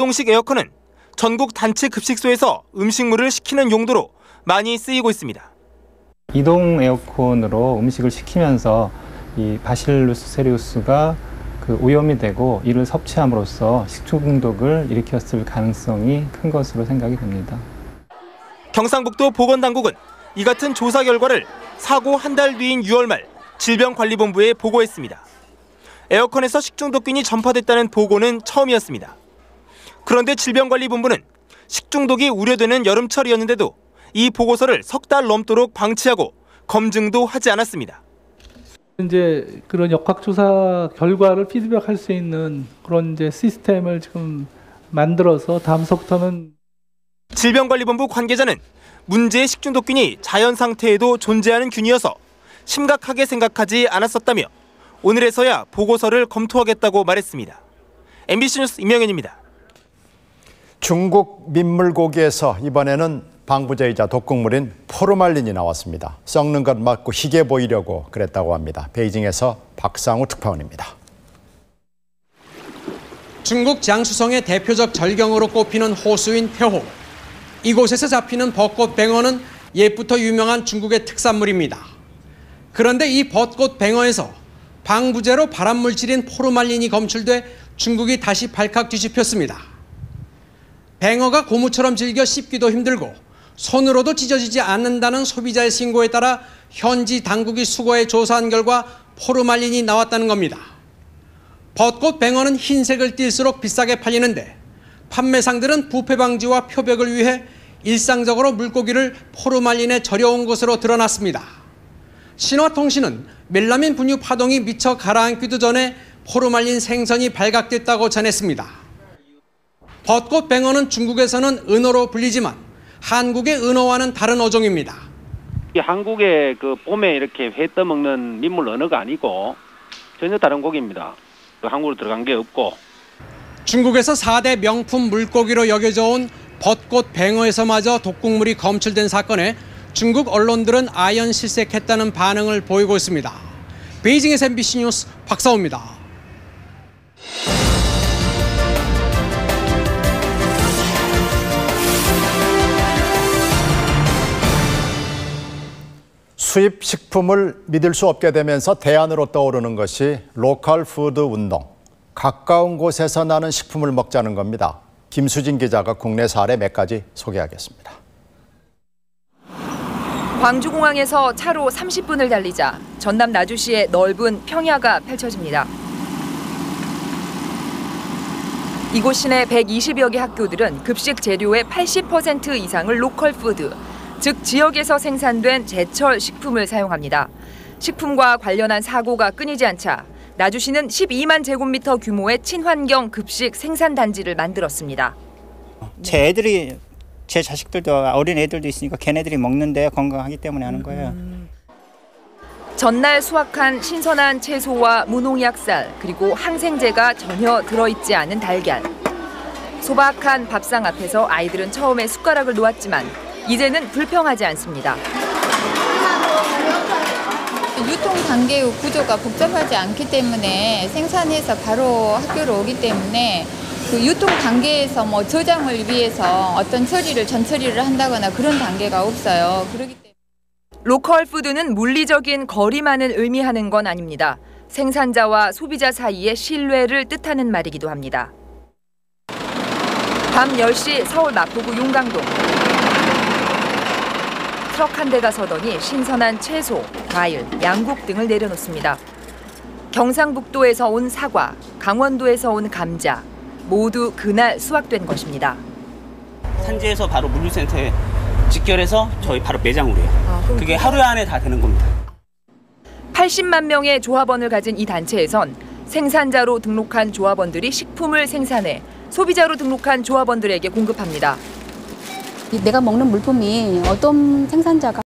작동식 에어컨은 전국 단체 급식소에서 음식물을 식히는 용도로 많이 쓰이고 있습니다. 이동 에어컨으로 음식을 식히면서 이 바실루스 세리우스가 오염이 되고 이를 섭취함으로써 식중독을 일으켰을 가능성이 큰 것으로 생각이 됩니다. 경상북도 보건당국은 이 같은 조사 결과를 사고 한 달 뒤인 6월 말 질병관리본부에 보고했습니다. 에어컨에서 식중독균이 전파됐다는 보고는 처음이었습니다. 그런데 질병관리본부는 식중독이 우려되는 여름철이었는데도 이 보고서를 석 달 넘도록 방치하고 검증도 하지 않았습니다. 이제 그런 역학조사 결과를 피드백할 수 있는 그런 이제 시스템을 지금 만들어서 다음서부터는 질병관리본부 관계자는 문제의 식중독균이 자연 상태에도 존재하는 균이어서 심각하게 생각하지 않았었다며 오늘에서야 보고서를 검토하겠다고 말했습니다. MBC 뉴스 임영현입니다. 중국 민물고기에서 이번에는 방부제이자 독극물인 포르말린이 나왔습니다. 썩는 것 맞고 희게 보이려고 그랬다고 합니다. 베이징에서 박상우 특파원입니다. 중국 장수성의 대표적 절경으로 꼽히는 호수인 태호. 이곳에서 잡히는 벚꽃 뱅어는 옛부터 유명한 중국의 특산물입니다. 그런데 이 벚꽃 뱅어에서 방부제로 발암물질인 포르말린이 검출돼 중국이 다시 발칵 뒤집혔습니다. 뱅어가 고무처럼 질겨 씹기도 힘들고 손으로도 찢어지지 않는다는 소비자의 신고에 따라 현지 당국이 수거해 조사한 결과 포르말린이 나왔다는 겁니다. 벚꽃 뱅어는 흰색을 띨수록 비싸게 팔리는데 판매상들은 부패 방지와 표백을 위해 일상적으로 물고기를 포르말린에 절여온 것으로 드러났습니다. 신화통신은 멜라민 분유 파동이 미처 가라앉기도 전에 포르말린 생선이 발각됐다고 전했습니다. 벚꽃 뱅어는 중국에서는 은어로 불리지만 한국의 은어와는 다른 어종입니다. 한국의 봄에 이렇게 회 떠먹는 민물 언어가 아니고 전혀 다른 고기입니다. 한국으로 들어간 게 없고. 중국에서 4대 명품 물고기로 여겨져 온 벚꽃 뱅어에서마저 독극물이 검출된 사건에 중국 언론들은 아연실색했다는 반응을 보이고 있습니다. 베이징에서 MBC 뉴스 박사호입니다. 수입 식품을 믿을 수 없게 되면서 대안으로 떠오르는 것이 로컬 푸드 운동. 가까운 곳에서 나는 식품을 먹자는 겁니다. 김수진 기자가 국내 사례 몇 가지 소개하겠습니다. 광주공항에서 차로 30분을 달리자 전남 나주시의 넓은 평야가 펼쳐집니다. 이곳 시내 120여 개 학교들은 급식 재료의 80% 이상을 로컬 푸드, 즉 지역에서 생산된 제철 식품을 사용합니다. 식품과 관련한 사고가 끊이지 않자 나주시는 12만 제곱미터 규모의 친환경 급식 생산단지를 만들었습니다. 제 애들이, 제 자식들도 어린 애들도 있으니까 걔네들이 먹는데 건강하기 때문에 하는 거예요. 전날 수확한 신선한 채소와 무농약 쌀, 그리고 항생제가 전혀 들어있지 않은 달걀. 소박한 밥상 앞에서 아이들은 처음에 숟가락을 놓았지만 이제는 불평하지 않습니다. 유통 단계 구조가 복잡하지 않기 때문에 생산해서 바로 학교로 오기 때문에 그 유통 단계에서 저장을 위해서 어떤 처리를 전처리를 한다거나 그런 단계가 없어요. 그렇기 때문에 로컬 푸드는 물리적인 거리만을 의미하는 건 아닙니다. 생산자와 소비자 사이의 신뢰를 뜻하는 말이기도 합니다. 밤 10시 서울 마포구 용강동. 트럭 한 대가 서더니 신선한 채소, 과일, 양국 등을 내려놓습니다. 경상북도에서 온 사과, 강원도에서 온 감자, 모두 그날 수확된 것입니다. 산지에서 바로 물류센터에 직결해서 저희 바로 매장으로 해요. 그게 하루 안에 다 되는 겁니다. 80만 명의 조합원을 가진 이 단체에선 생산자로 등록한 조합원들이 식품을 생산해 소비자로 등록한 조합원들에게 공급합니다. 내가 먹는 물품이 어떤 생산자가